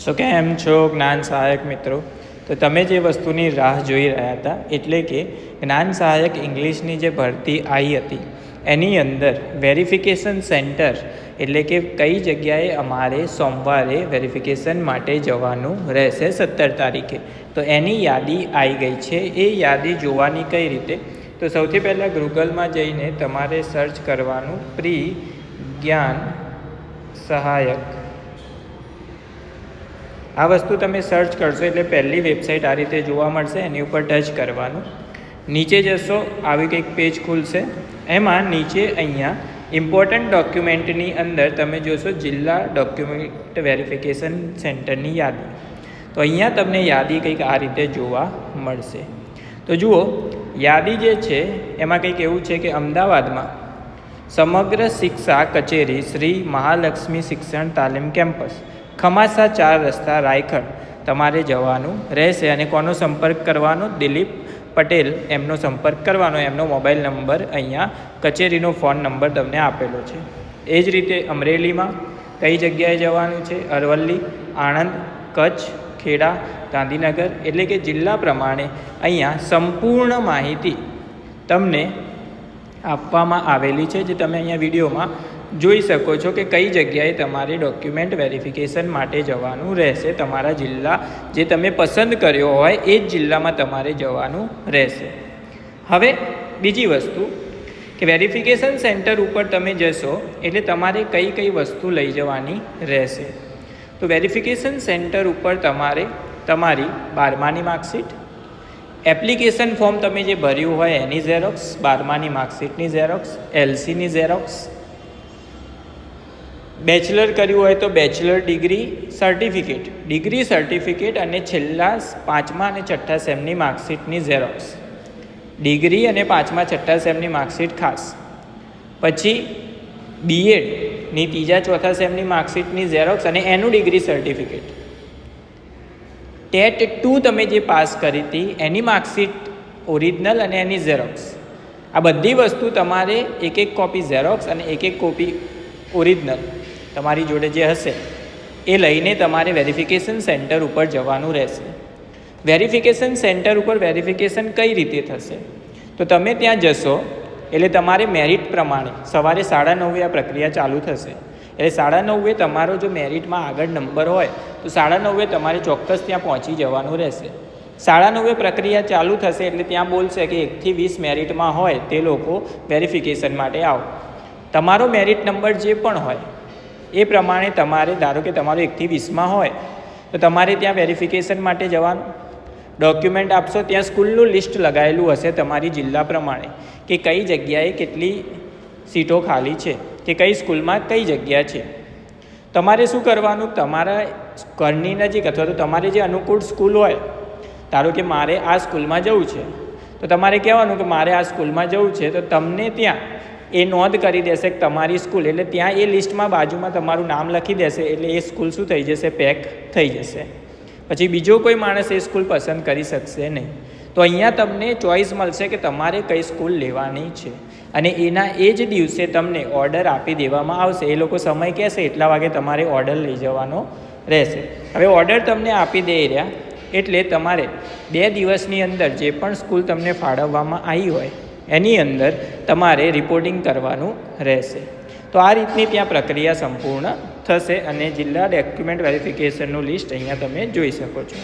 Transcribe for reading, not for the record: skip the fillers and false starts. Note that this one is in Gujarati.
તો કેમ છો જ્ઞાન સહાયક મિત્રો? તો તમે જે વસ્તુની રાહ જોઈ રહ્યા હતા એટલે કે જ્ઞાન સહાયક ઇંગ્લિશની જે ભરતી આવી હતી એની અંદર વેરિફિકેશન સેન્ટર એટલે કે કઈ જગ્યાએ અમારે સોમવારે વેરિફિકેશન માટે જવાનું રહેશે 17 તારીખે. તો એની યાદી આવી ગઈ છે. એ યાદી જોવાની કઈ રીતે? તો સૌથી પહેલાં ગૂગલમાં જઈને તમારે સર્ચ કરવાનું પ્રી જ્ઞાન સહાયક. આ વસ્તુ તમે સર્ચ કરશો એટલે પહેલી વેબસાઇટ આ રીતે જોવા મળશે. એની ઉપર ટચ કરવાનું, નીચે જશો, આવી કંઈક પેજ ખુલશે. એમાં નીચે અહીંયા ઇમ્પોર્ટન્ટ ડોક્યુમેન્ટની અંદર તમે જોશો જિલ્લા ડોક્યુમેન્ટ વેરિફિકેશન સેન્ટરની યાદી. તો અહીંયા તમને યાદી કંઈક આ રીતે જોવા મળશે. તો જુઓ, યાદી જે છે એમાં કંઈક એવું છે કે અમદાવાદમાં સમગ્ર શિક્ષા કચેરી શ્રી મહાલક્ષ્મી શિક્ષણ તાલીમ કેમ્પસ, ખમાસા 4 રસ્તા, રાયખડ તમારે જવાનું રહેશે. અને કોનો સંપર્ક કરવાનો? દિલીપ પટેલ એમનો સંપર્ક કરવાનો. એમનો મોબાઈલ નંબર અહીંયા કચેરીનો ફોન નંબર તમને આપેલો છે. એ જ રીતે અમરેલીમાં કઈ જગ્યાએ જવાનું છે? અરવલ્લી, આણંદ, કચ્છ, ખેડા, ગાંધીનગર, એટલે કે જિલ્લા પ્રમાણે અહીંયા સંપૂર્ણ માહિતી તમને આપવામાં આવેલી છે, જે તમે અહીંયા વિડીયોમાં જોઈ શકો છો કે કઈ જગ્યાએ તમારે ડોક્યુમેન્ટ વેરિફિકેશન માટે જવાનું રહેશે. તમારા જિલ્લા જે તમે પસંદ કર્યો હોય એ જ જિલ્લામાં તમારે જવાનું રહેશે. હવે બીજી વસ્તુ કે વેરિફિકેશન સેન્ટર ઉપર તમે જશો એટલે તમારે કઈ કઈ વસ્તુ લઈ જવાની રહેશે. તો વેરિફિકેશન સેન્ટર ઉપર તમારે તમારી 12માની માર્કશીટ, એપ્લિકેશન ફોર્મ તમે જે ભર્યું હોય એની ઝેરોક્સ, 12માની માર્કશીટની ઝેરોક્સ, એલસીની ઝેરોક્સ, બેચલર કર્યું હોય તો બેચલર ડિગ્રી સર્ટિફિકેટ અને છેલ્લા 5મા અને 6ઠ્ઠા સેમની માર્કશીટની ઝેરોક્સ. ડિગ્રી અને 5મા 6ઠ્ઠા સેમની માર્કશીટ ખાસ. પછી બીએડની 3જા 4થા સેમની માર્કશીટની ઝેરોક્સ અને એનું ડિગ્રી સર્ટિફિકેટ. ટેટ 2 તમે જે પાસ કરી હતી એની માર્કશીટ ઓરિજિનલ અને એની ઝેરોક્સ. આ બધી વસ્તુ તમારે એક કોપી ઝેરોક્સ અને એક કોપી ઓરિજિનલ તમારી જોડે જે હશે એ લઈને તમારે વેરિફિકેશન સેન્ટર ઉપર જવાનું રહેશે. વેરિફિકેશન સેન્ટર ઉપર વેરિફિકેશન કઈ રીતે થશે? તો તમે ત્યાં જશો એટલે તમારે મેરિટ પ્રમાણે સવારે 9:30 આ પ્રક્રિયા ચાલુ થશે. એટલે 9:30 તમારો જો મેરિટમાં આગળ નંબર હોય તો 9:30 તમારે ચોક્કસ ત્યાં પહોંચી જવાનું રહેશે. 9:30 પ્રક્રિયા ચાલુ થશે એટલે ત્યાં બોલશે કે 1 થી 20 મેરિટમાં હોય તે લોકો વેરિફિકેશન માટે આવો. તમારો મેરિટ નંબર જે પણ હોય એ પ્રમાણે તમારે, ધારો કે તમારો 1 થી 20માં હોય તો તમારે ત્યાં વેરિફિકેશન માટે જવાનું. ડોક્યુમેન્ટ આપશો, ત્યાં સ્કૂલનું લિસ્ટ લગાવેલું હશે તમારી જિલ્લા પ્રમાણે કે કઈ જગ્યાએ કેટલી સીટો ખાલી છે કે કઈ સ્કૂલમાં કઈ જગ્યા છે. તમારે શું કરવાનું? તમારા ઘરની નજીક અથવા તો તમારે જે અનુકૂળ સ્કૂલ હોય, ધારો કે મારે આ સ્કૂલમાં જવું છે તો તમારે કહેવાનું કે મારે આ સ્કૂલમાં જવું છે. તો તમને ત્યાં એ નોંધ કરી દેશે કે તમારી સ્કૂલ, એટલે ત્યાં એ લિસ્ટમાં બાજુમાં તમારું નામ લખી દેશે. એટલે એ સ્કૂલ શું થઈ જશે? પેક થઈ જશે. પછી બીજો કોઈ માણસ એ સ્કૂલ પસંદ કરી શકશે નહીં. તો અહીંયા તમને ચોઈસ મળશે કે તમારે કઈ સ્કૂલ લેવાની છે અને એના એ જ દિવસે તમને ઓર્ડર આપી દેવામાં આવશે. એ લોકો સમય કહેશે એટલા વાગે તમારે ઓર્ડર લઈ જવાનો રહેશે. હવે ઓર્ડર તમને આપી દે રહ્યા એટલે તમારે 2 દિવસની અંદર જે પણ સ્કૂલ તમને ફાળવવામાં આવી હોય એની અંદર તમારે રિપોર્ટિંગ કરવાનું રહેશે. તો આ રીતની ત્યાં પ્રક્રિયા સંપૂર્ણ થશે અને જિલ્લા ડોક્યુમેન્ટ વેરિફિકેશનનું લિસ્ટ અહીંયા તમે જોઈ શકો છો.